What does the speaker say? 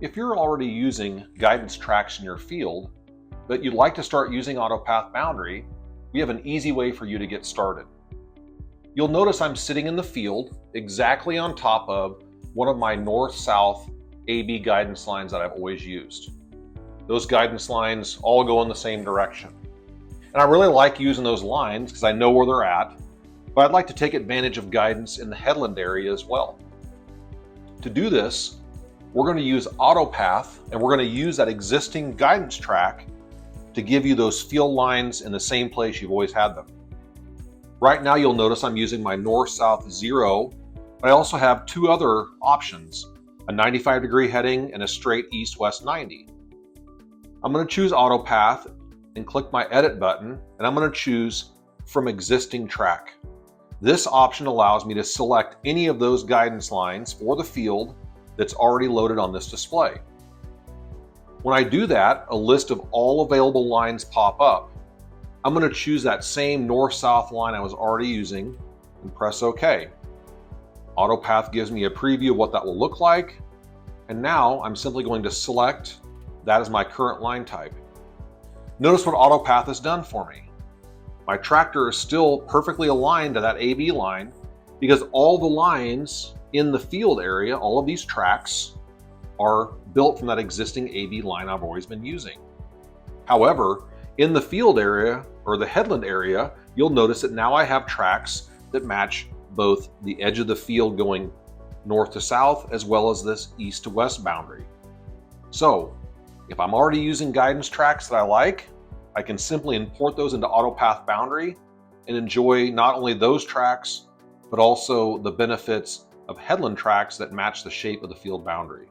If you're already using guidance tracks in your field, but you'd like to start using AutoPath Boundary, we have an easy way for you to get started. You'll notice I'm sitting in the field exactly on top of one of my north-south AB guidance lines that I've always used. Those guidance lines all go in the same direction. And I really like using those lines because I know where they're at, but I'd like to take advantage of guidance in the headland area as well. To do this, we're going to use AutoPath, and we're going to use that existing guidance track to give you those field lines in the same place you've always had them. Right now you'll notice I'm using my north-south 0, but I also have two other options, a 95-degree heading and a straight east-west 90. I'm going to choose AutoPath and click my Edit button, and I'm going to choose From Existing Track. This option allows me to select any of those guidance lines for the field that's already loaded on this display. When I do that, a list of all available lines pop up. I'm going to choose that same north-south line I was already using and press OK. AutoPath gives me a preview of what that will look like, and now I'm simply going to select that as my current line type. Notice what AutoPath has done for me. My tractor is still perfectly aligned to that AB line because all the lines in the field area, all of these tracks, are built from that existing AB line I've always been using. However, in the field area or the headland area, you'll notice that now I have tracks that match both the edge of the field going north to south as well as this east to west boundary. So if I'm already using guidance tracks that I like, I can simply import those into AutoPath Boundary and enjoy not only those tracks, but also the benefits of headland tracks that match the shape of the field boundary.